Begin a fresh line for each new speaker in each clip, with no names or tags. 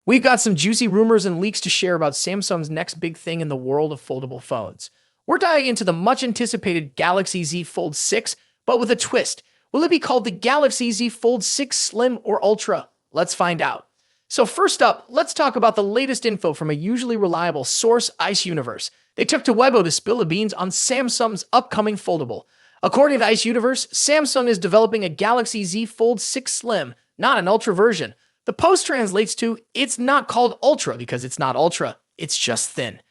We've got some juicy rumors and leaks to share about Samsung's next big thing in the world of foldable phones. We're diving into the much anticipated Galaxy Z Fold 6, but with a twist. Will it be called the Galaxy Z Fold 6 Slim or Ultra? Let's find out. So first up, let's talk about the latest info from a usually reliable source, Ice Universe. They took to Weibo to spill the beans on Samsung's upcoming foldable. According to Ice Universe, Samsung is developing a Galaxy Z Fold 6 Slim, not an Ultra version. The post translates to, it's not called Ultra because it's not Ultra, it's just thin.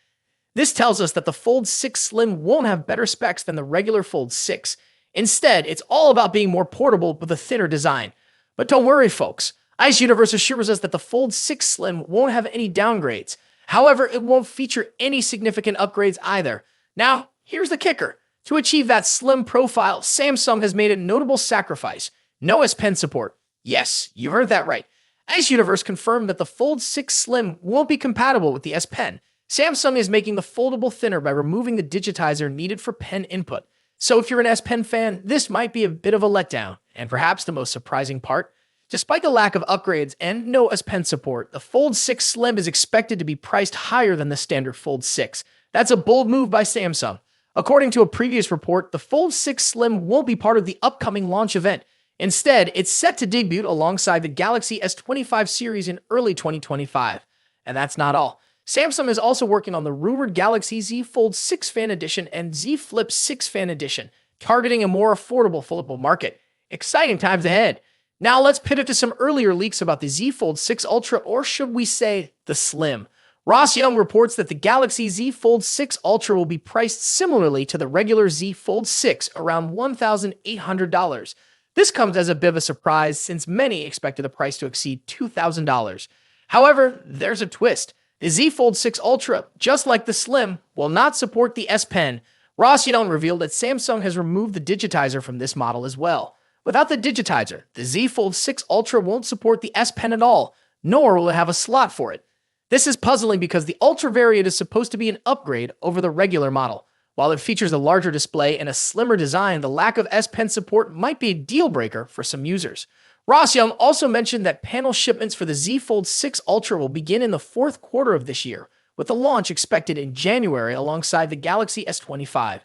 This tells us that the Fold 6 Slim won't have better specs than the regular Fold 6. Instead, it's all about being more portable with a thinner design. But don't worry, folks. Ice Universe assures us that the Fold 6 Slim won't have any downgrades. However, it won't feature any significant upgrades either. Now, here's the kicker. To achieve that slim profile, Samsung has made a notable sacrifice. No S Pen support. Yes, you heard that right. Ice Universe confirmed that the Fold 6 Slim won't be compatible with the S Pen. Samsung is making the foldable thinner by removing the digitizer needed for pen input. So if you're an S Pen fan, this might be a bit of a letdown. And perhaps the most surprising part, despite the lack of upgrades and no S Pen support, the Fold 6 Slim is expected to be priced higher than the standard Fold 6. That's a bold move by Samsung. According to a previous report, the Fold 6 Slim won't be part of the upcoming launch event. Instead, it's set to debut alongside the Galaxy S25 series in early 2025. And that's not all. Samsung is also working on the rumored Galaxy Z Fold 6 Fan Edition and Z Flip 6 Fan Edition, targeting a more affordable foldable market. Exciting times ahead. Now let's pivot to some earlier leaks about the Z Fold 6 Ultra, or should we say, the Slim. Ross Young reports that the Galaxy Z Fold 6 Ultra will be priced similarly to the regular Z Fold 6, around $1,800. This comes as a bit of a surprise since many expected the price to exceed $2,000. However, there's a twist. The Z Fold 6 Ultra, just like the Slim, will not support the S Pen. Ross Young revealed that Samsung has removed the digitizer from this model as well. Without the digitizer, the Z Fold 6 Ultra won't support the S Pen at all, nor will it have a slot for it. This is puzzling because the Ultra variant is supposed to be an upgrade over the regular model. While it features a larger display and a slimmer design, the lack of S Pen support might be a deal breaker for some users. Ross Young also mentioned that panel shipments for the Z Fold 6 Ultra will begin in the fourth quarter of this year, with the launch expected in January alongside the Galaxy S25.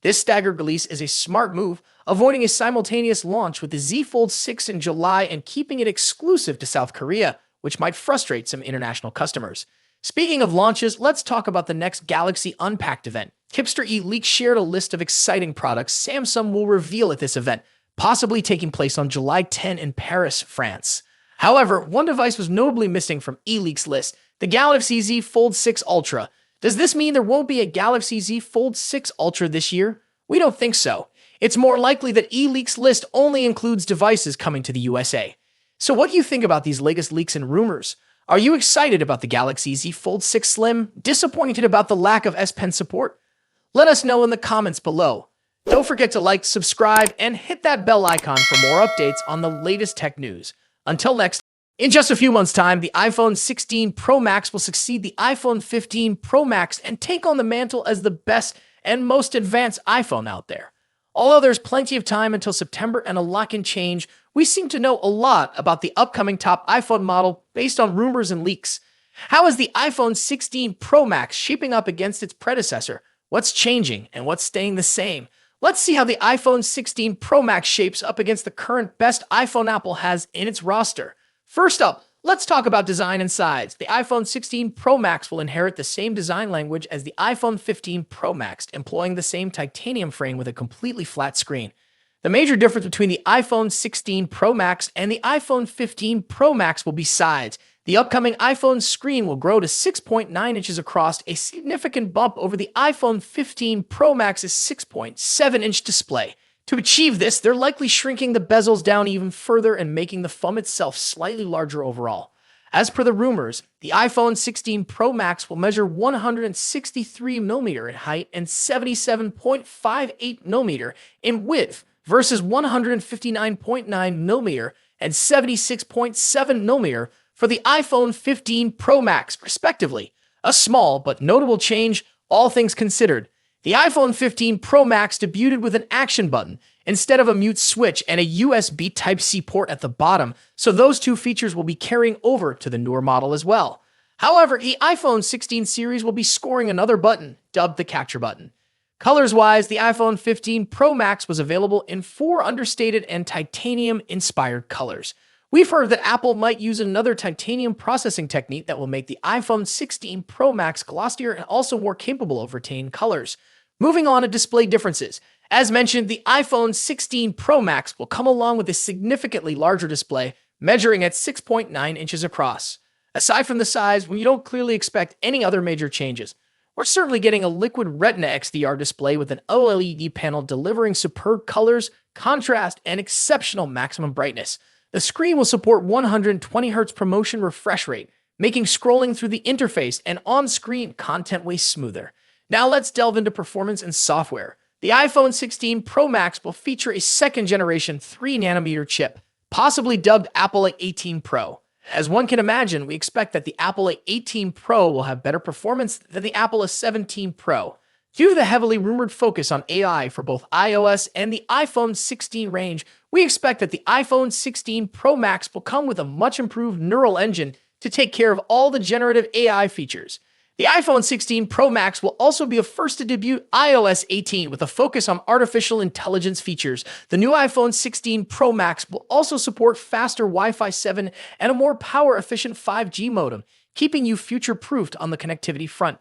This staggered release is a smart move, avoiding a simultaneous launch with the Z Fold 6 in July and keeping it exclusive to South Korea, which might frustrate some international customers. Speaking of launches, let's talk about the next Galaxy Unpacked event. Hipster Eat Leaks shared a list of exciting products Samsung will reveal at this event, possibly taking place on July 10 in Paris, France. However, one device was notably missing from eLeaks' list, the Galaxy Z Fold 6 Ultra. Does this mean there won't be a Galaxy Z Fold 6 Ultra this year? We don't think so. It's more likely that eLeaks' list only includes devices coming to the USA. So what do you think about these latest leaks and rumors? Are you excited about the Galaxy Z Fold 6 Slim? Disappointed about the lack of S Pen support? Let us know in the comments below. Don't forget to like, subscribe, and hit that bell icon for more updates on the latest tech news. Until next time, in just a few months' time, the iPhone 16 Pro Max will succeed the iPhone 15 Pro Max and take on the mantle as the best and most advanced iPhone out there. Although there's plenty of time until September and a lot can change, we seem to know a lot about the upcoming top iPhone model based on rumors and leaks. How is the iPhone 16 Pro Max shaping up against its predecessor? What's changing and what's staying the same? Let's see how the iPhone 16 Pro Max shapes up against the current best iPhone Apple has in its roster. First up, let's talk about design and size. The iPhone 16 Pro Max will inherit the same design language as the iPhone 15 Pro Max, employing the same titanium frame with a completely flat screen. The major difference between the iPhone 16 Pro Max and the iPhone 15 Pro Max will be size. The upcoming iPhone screen will grow to 6.9 inches across, a significant bump over the iPhone 15 Pro Max's 6.7-inch display. To achieve this, they're likely shrinking the bezels down even further and making the phone itself slightly larger overall. As per the rumors, the iPhone 16 Pro Max will measure 163mm in height and 77.58mm in width versus 159.9mm and 76.7mm for the iPhone 15 Pro Max, respectively. A small but notable change, all things considered. The iPhone 15 Pro Max debuted with an action button instead of a mute switch and a USB Type-C port at the bottom, so those two features will be carrying over to the newer model as well. However, the iPhone 16 series will be scoring another button, dubbed the Capture button. Colors-wise, the iPhone 15 Pro Max was available in 4 understated and titanium-inspired colors. We've heard that Apple might use another titanium processing technique that will make the iPhone 16 Pro Max glossier and also more capable of retaining colors. Moving on to display differences. As mentioned, the iPhone 16 Pro Max will come along with a significantly larger display, measuring at 6.9 inches across. Aside from the size, we don't clearly expect any other major changes. We're certainly getting a liquid Retina XDR display with an OLED panel delivering superb colors, contrast, and exceptional maximum brightness. The screen will support 120Hz ProMotion refresh rate, making scrolling through the interface and on-screen content way smoother. Now let's delve into performance and software. The iPhone 16 Pro Max will feature a second-generation 3nm chip, possibly dubbed Apple A18 Pro. As one can imagine, we expect that the Apple A18 Pro will have better performance than the Apple A17 Pro. Due to the heavily rumored focus on AI for both iOS and the iPhone 16 range, we expect that the iPhone 16 Pro Max will come with a much improved neural engine to take care of all the generative AI features. The iPhone 16 Pro Max will also be the first to debut iOS 18 with a focus on artificial intelligence features. The new iPhone 16 Pro Max will also support faster Wi-Fi 7 and a more power-efficient 5G modem, keeping you future-proofed on the connectivity front.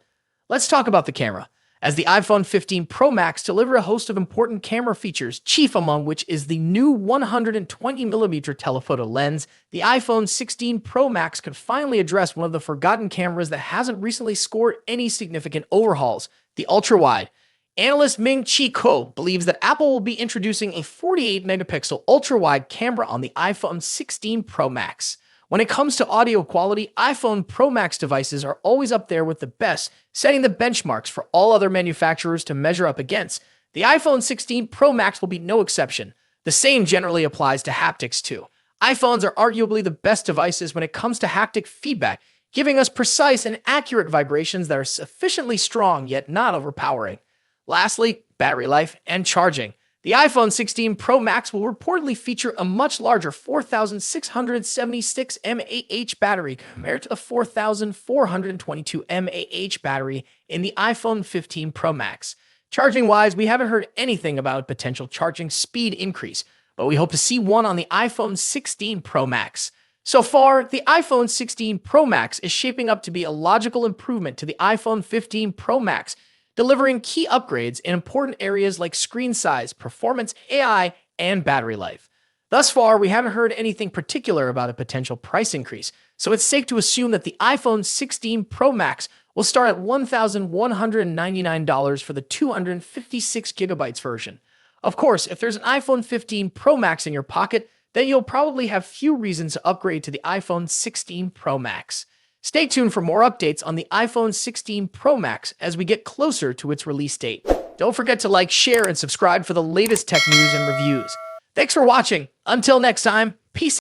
Let's talk about the camera. As the iPhone 15 Pro Max delivers a host of important camera features, chief among which is the new 120mm telephoto lens, the iPhone 16 Pro Max could finally address one of the forgotten cameras that hasn't recently scored any significant overhauls, the ultra-wide. Analyst Ming-Chi Kuo believes that Apple will be introducing a 48-megapixel ultra-wide camera on the iPhone 16 Pro Max. When it comes to audio quality, iPhone Pro Max devices are always up there with the best, setting the benchmarks for all other manufacturers to measure up against. The iPhone 16 Pro Max will be no exception. The same generally applies to haptics too. iPhones are arguably the best devices when it comes to haptic feedback, giving us precise and accurate vibrations that are sufficiently strong yet not overpowering. Lastly, battery life and charging. The iPhone 16 Pro Max will reportedly feature a much larger 4,676 mAh battery compared to the 4,422 mAh battery in the iPhone 15 Pro Max. Charging-wise, we haven't heard anything about a potential charging speed increase, but we hope to see one on the iPhone 16 Pro Max. So far, the iPhone 16 Pro Max is shaping up to be a logical improvement to the iPhone 15 Pro Max, delivering key upgrades in important areas like screen size, performance, AI, and battery life. Thus far, we haven't heard anything particular about a potential price increase, so it's safe to assume that the iPhone 16 Pro Max will start at $1,199 for the 256GB version. Of course, if there's an iPhone 15 Pro Max in your pocket, then you'll probably have few reasons to upgrade to the iPhone 16 Pro Max. Stay tuned for more updates on the iPhone 16 Pro Max as we get closer to its release date. Don't forget to like, share, and subscribe for the latest tech news and reviews. Thanks for watching. Until next time, peace.